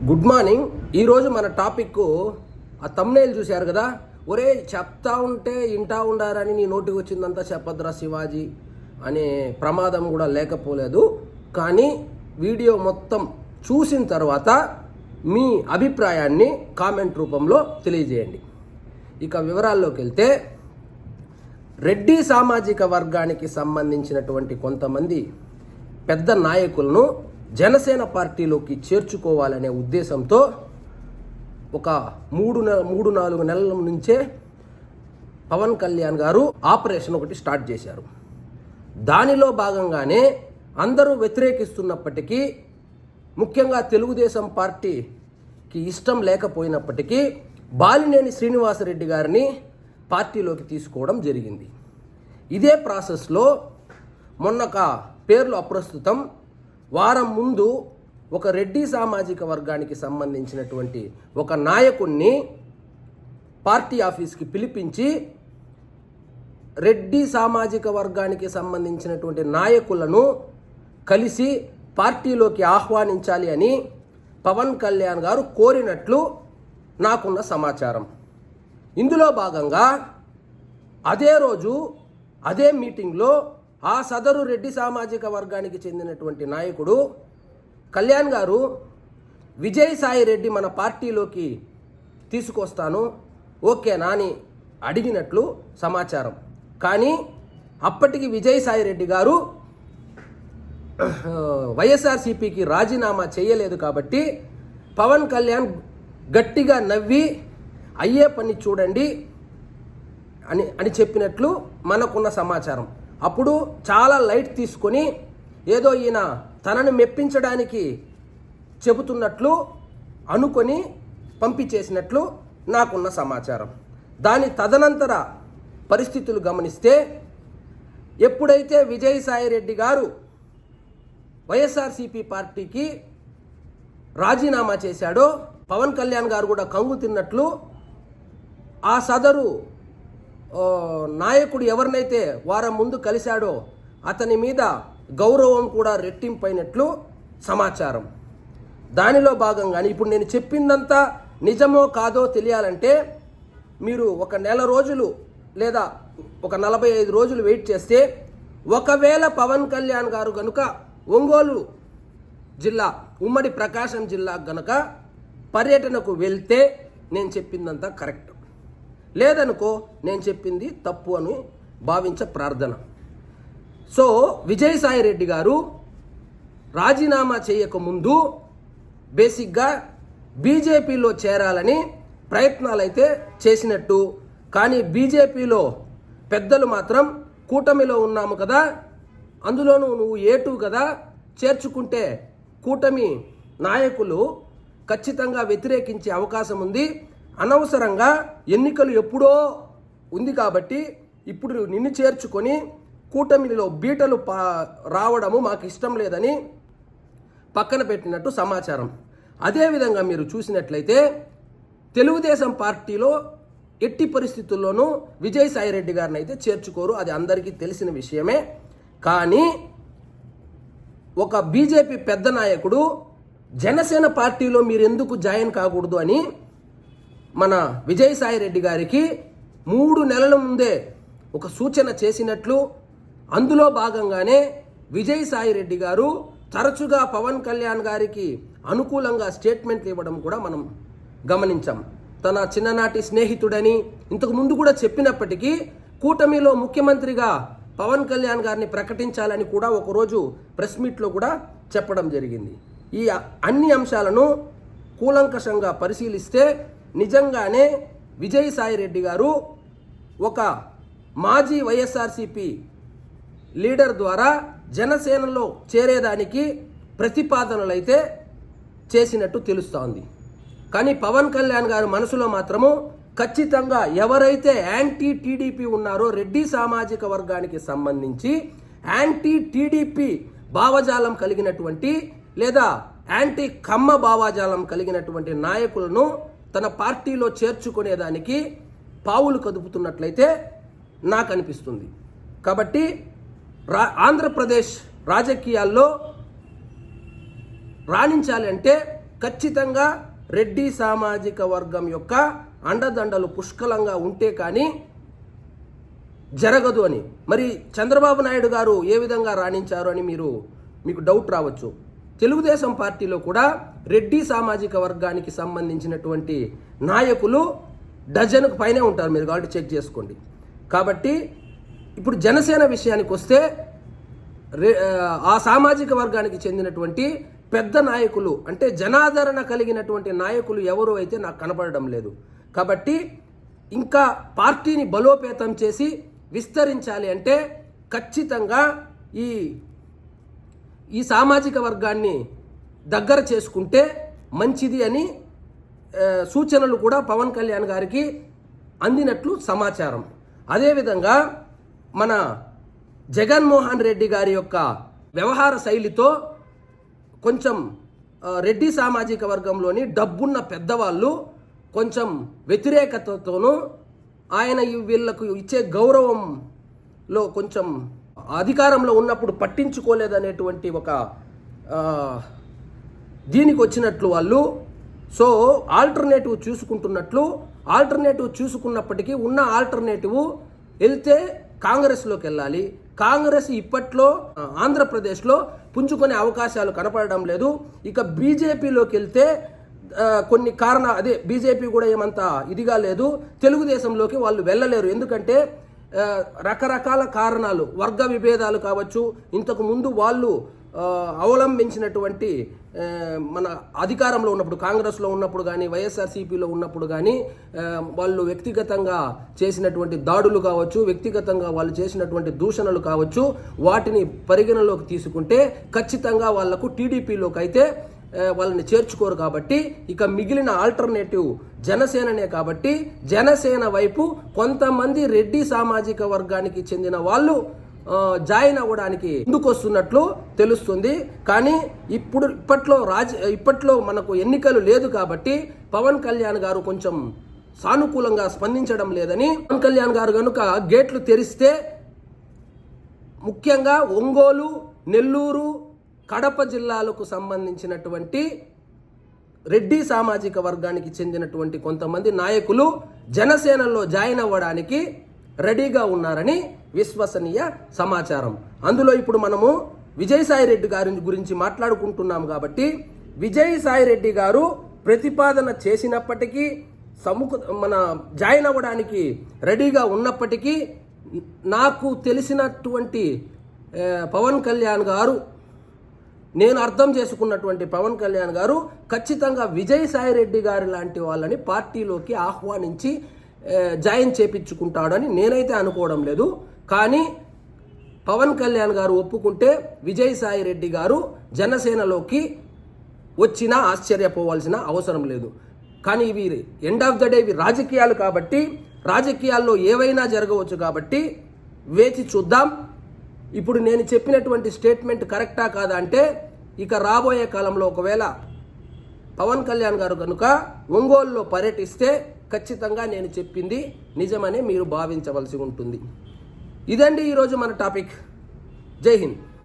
Good morning. ఈరోజు మన topic ఆ తమ్నైల్ చూశారు కదా. ఒరే చెప్తా ఉంటే ఇంటా ఉండారని నీ నోటికి వచ్చిందంతా చెప్పద్రా శివాజీ అనే ప్రమాదం కూడా లేకపోలేదు. కానీ వీడియో మొత్తం చూసిన తర్వాత మీ అభిప్రాయాన్ని కామెంట్ రూపంలో తెలియజేయండి. ఇక వివరాల్లోకి వెళ్తే, రెడ్డి సామాజిక వర్గానికి సంబంధించినటువంటి కొంతమంది పెద్ద నాయకులను జనసేన పార్టీలోకి చేర్చుకోవాలనే ఉద్దేశంతో ఒక మూడు నాలుగు నెలల నుంచే పవన్ కళ్యాణ్ గారు ఆపరేషన్ ఒకటి స్టార్ట్ చేశారు. దానిలో భాగంగానే అందరూ వ్యతిరేకిస్తున్నప్పటికీ, ముఖ్యంగా తెలుగుదేశం పార్టీకి ఇష్టం లేకపోయినప్పటికీ బాలినేని శ్రీనివాసరెడ్డి గారిని పార్టీలోకి తీసుకోవడం జరిగింది. ఇదే ప్రాసెస్లో మొన్నక పేర్లు అప్రస్తుతం, వారం ముందు ఒక రెడ్డి సామాజిక వర్గానికి సంబంధించినటువంటి ఒక నాయకుణ్ణి పార్టీ ఆఫీస్కి పిలిపించి రెడ్డి సామాజిక వర్గానికి సంబంధించినటువంటి నాయకులను కలిసి పార్టీలోకి ఆహ్వానించాలి అని పవన్ కళ్యాణ్ గారు కోరినట్లు నాకున్న సమాచారం. ఇందులో భాగంగా అదే రోజు అదే మీటింగ్లో ఆ సదరు రెడ్డి సామాజిక వర్గానికి చెందినటువంటి నాయకుడు కళ్యాణ్ గారు విజయసాయి రెడ్డి మన పార్టీలోకి తీసుకొస్తాను ఓకేనా అని అడిగినట్లు సమాచారం. కానీ అప్పటికి విజయసాయి రెడ్డి గారు వైఎస్ఆర్సీపీకి రాజీనామా చేయలేదు. కాబట్టి పవన్ కళ్యాణ్ గట్టిగా నవ్వి అయ్యే పని చూడండి అని చెప్పినట్లు మనకున్న సమాచారం. అప్పుడు చాలా లైట్ తీసుకొని ఏదో ఈయన తనను మెప్పించడానికి చెబుతున్నట్లు అనుకొని పంపించేసినట్లు నాకున్న సమాచారం. దాని తదనంతర పరిస్థితులు గమనిస్తే, ఎప్పుడైతే విజయసాయి రెడ్డి గారు వైఎస్ఆర్సీపీ పార్టీకి రాజీనామా చేశాడో, పవన్ కళ్యాణ్ గారు కూడా కంగు తిన్నట్లు ఆ సదరు నాయకుడు ఎవరినైతే వారం ముందు కలిశాడో అతని మీద గౌరవం కూడా రెట్టింపైనట్లు సమాచారం. దానిలో భాగంగానే ఇప్పుడు నేను చెప్పిందంతా నిజమో కాదో తెలియాలంటే మీరు ఒక నెల రోజులు లేదా ఒక 45 రోజులు వెయిట్ చేస్తే, ఒకవేళ పవన్ కళ్యాణ్ గారు గనుక ఒంగోలు జిల్లా, ఉమ్మడి ప్రకాశం జిల్లా గనుక పర్యటనకు వెళ్తే నేను చెప్పిందంతా కరెక్ట్, లేదనుకో నేను చెప్పింది తప్పు అని భావించ ప్రార్థన. సో విజయసాయి రెడ్డి గారు రాజీనామా చేయకముందు బేసిక్గా బీజేపీలో చేరాలని ప్రయత్నాలు అయితే చేసినట్టు, కానీ బీజేపీలో పెద్దలు మాత్రం కూటమిలో ఉన్నాము కదా, అందులోనూ నువ్వు A2 కదా, చేర్చుకుంటే కూటమి నాయకులు ఖచ్చితంగా వ్యతిరేకించే అవకాశం ఉంది, అనవసరంగా ఎన్నికలు ఎప్పుడో ఉంది కాబట్టి ఇప్పుడు నిన్ను చేర్చుకొని కూటమిలో బీటలు రావడము మాకు ఇష్టం లేదని పక్కన పెట్టినట్టు సమాచారం. అదేవిధంగా మీరు చూసినట్లయితే తెలుగుదేశం పార్టీలో ఎట్టి పరిస్థితుల్లోనూ విజయసాయి రెడ్డి గారిని అయితే చేర్చుకోరు, అది అందరికీ తెలిసిన విషయమే. కానీ ఒక బీజేపీ పెద్ద నాయకుడు జనసేన పార్టీలో మీరు ఎందుకు జాయిన్ కాకూడదు అని మన విజయసాయి రెడ్డి గారికి 3 నెలల ముందే ఒక సూచన చేసినట్లు, అందులో భాగంగానే విజయసాయి రెడ్డి గారు తరచుగా పవన్ కళ్యాణ్ గారికి అనుకూలంగా స్టేట్మెంట్లు ఇవ్వడం కూడా మనం గమనించాం. తన చిన్ననాటి స్నేహితుడని ఇంతకు ముందు కూడా చెప్పినప్పటికీ కూటమిలో ముఖ్యమంత్రిగా పవన్ కళ్యాణ్ గారిని ప్రకటించాలని కూడా ఒకరోజు ప్రెస్ మీట్లో కూడా చెప్పడం జరిగింది. ఈ అన్ని అంశాలను కూలంకషంగా పరిశీలిస్తే నిజంగానే విజయసాయి రెడ్డి గారు ఒక మాజీ వైఎస్ఆర్సీపీ లీడర్ ద్వారా జనసేనలో చేరేదానికి ప్రతిపాదనలు అయితే చేసినట్టు తెలుస్తోంది. కానీ పవన్ కళ్యాణ్ గారు మనసులో మాత్రము ఖచ్చితంగా ఎవరైతే యాంటీ టీడీపీ ఉన్నారో, రెడ్డి సామాజిక వర్గానికి సంబంధించి యాంటీ టీడీపీ భావజాలం కలిగినటువంటి లేదా యాంటీ కమ్మ భావజాలం కలిగినటువంటి నాయకులను తన పార్టీలో చేర్చుకునేదానికి పావులు కదుపుతున్నట్లయితే నాకు అనిపిస్తుంది. కాబట్టి ఆంధ్రప్రదేశ్ రాజకీయాల్లో రాణించాలి అంటే ఖచ్చితంగా రెడ్డి సామాజిక వర్గం యొక్క అండదండలు పుష్కలంగా ఉంటే కానీ జరగదు అని. మరి చంద్రబాబు నాయుడు గారు ఏ విధంగా రాణించారు అని మీకు డౌట్ రావచ్చు. తెలుగుదేశం పార్టీలో కూడా రెడ్డి సామాజిక వర్గానికి సంబంధించినటువంటి నాయకులు డజన్కు పైనే ఉంటారు, మీరు కాబట్టి చెక్ చేసుకోండి. కాబట్టి ఇప్పుడు జనసేన విషయానికి వస్తే ఆ సామాజిక వర్గానికి చెందినటువంటి పెద్ద నాయకులు అంటే జనాదరణ కలిగినటువంటి నాయకులు ఎవరు అయితే నాకు కనపడడం లేదు. కాబట్టి ఇంకా పార్టీని బలోపేతం చేసి విస్తరించాలి అంటే ఖచ్చితంగా ఈ సామాజిక వర్గాన్ని దగ్గర చేసుకుంటే మంచిది అని సూచనలు కూడా పవన్ కళ్యాణ్ గారికి అందినట్లు సమాచారం. అదేవిధంగా మన జగన్మోహన్ రెడ్డి గారి యొక్క వ్యవహార శైలితో కొంచెం రెడ్డి సామాజిక వర్గంలోని డబ్బున్న పెద్దవాళ్ళు కొంచెం వ్యతిరేకతతోనూ ఆయన వీళ్లకు ఇచ్చే గౌరవంలో కొంచెం అధికారంలో ఉన్నప్పుడు పట్టించుకోలేదనేటువంటి ఒక దీనికి వచ్చినట్లు వాళ్ళు. సో ఆల్టర్నేటివ్ చూసుకున్నప్పటికీ ఉన్న ఆల్టర్నేటివ్ వెళ్తే కాంగ్రెస్లోకి వెళ్ళాలి. కాంగ్రెస్ ఇప్పట్లో ఆంధ్రప్రదేశ్లో పుంజుకునే అవకాశాలు కనపడడం లేదు. ఇక బీజేపీలోకి వెళ్తే కొన్ని అదే బీజేపీ కూడా ఏమంత ఇదిగా లేదు. తెలుగుదేశంలోకి వాళ్ళు వెళ్ళలేరు. ఎందుకంటే రకరకాల కారణాలు, వర్గ విభేదాలు కావచ్చు, ఇంతకు ముందు వాళ్ళు అవలంబించినటువంటి మన అధికారంలో ఉన్నప్పుడు కాంగ్రెస్లో ఉన్నప్పుడు కానీ వైఎస్ఆర్సీపీలో ఉన్నప్పుడు కానీ వాళ్ళు వ్యక్తిగతంగా చేసినటువంటి దాడులు కావచ్చు, వ్యక్తిగతంగా వాళ్ళు చేసినటువంటి దూషణలు కావచ్చు, వాటిని పరిగణలోకి తీసుకుంటే ఖచ్చితంగా వాళ్లకు టీడీపీలోకి అయితే వాళ్ళని చేర్చుకోరు. కాబట్టి ఇక మిగిలిన ఆల్టర్నేటివ్ జనసేననే. కాబట్టి జనసేన వైపు కొంతమంది రెడ్డి సామాజిక వర్గానికి చెందిన వాళ్ళు జాయిన్ అవ్వడానికి ముందుకొస్తున్నట్లు తెలుస్తుంది. కానీ ఇప్పట్లో మనకు ఎన్నికలు లేదు కాబట్టి పవన్ కళ్యాణ్ గారు కొంచెం సానుకూలంగా స్పందించడం లేదని, పవన్ కళ్యాణ్ గారు కనుక గేట్లు తెరిస్తే ముఖ్యంగా ఒంగోలు, నెల్లూరు, కడప జిల్లాలకు సంబంధించినటువంటి రెడ్డి సామాజిక వర్గానికి చెందినటువంటి కొంతమంది నాయకులు జనసేనలో జాయిన్ అవ్వడానికి రెడీగా ఉన్నారని విశ్వసనీయ సమాచారం. అందులో ఇప్పుడు మనము విజయసాయి రెడ్డి గారి గురించి మాట్లాడుకుంటున్నాం. కాబట్టి విజయసాయి రెడ్డి గారు ప్రతిపాదన చేసినప్పటికీ మన జాయిన్ అవ్వడానికి రెడీగా ఉన్నప్పటికీ నాకు తెలిసినటువంటి పవన్ కళ్యాణ్ గారు, నేను అర్థం చేసుకున్నటువంటి పవన్ కళ్యాణ్ గారు ఖచ్చితంగా విజయసాయి రెడ్డి గారి లాంటి వాళ్ళని పార్టీలోకి ఆహ్వానించి జాయిన్ చేపించుకుంటాడని నేనైతే అనుకోవడం లేదు. కానీ పవన్ కళ్యాణ్ గారు ఒప్పుకుంటే విజయసాయి రెడ్డి గారు జనసేనలోకి వచ్చినా ఆశ్చర్యపోవాల్సిన అవసరం లేదు. కానీ ఇవి ఎండ్ ఆఫ్ ద డే ఇవి రాజకీయాలు కాబట్టి, రాజకీయాల్లో ఏవైనా జరగవచ్చు. కాబట్టి వేచి చూద్దాం. ఇప్పుడు నేను చెప్పినటువంటి స్టేట్మెంట్ కరెక్టా కాదా అంటే, ఇక రాబోయే కాలంలో ఒకవేళ పవన్ కళ్యాణ్ గారు కనుక ఒంగోలులో పర్యటిస్తే ఖచ్చితంగా నేను చెప్పింది నిజమని మీరు భావించవలసి ఉంటుంది. ఇదండి ఈరోజు మన టాపిక్. జై హింద్.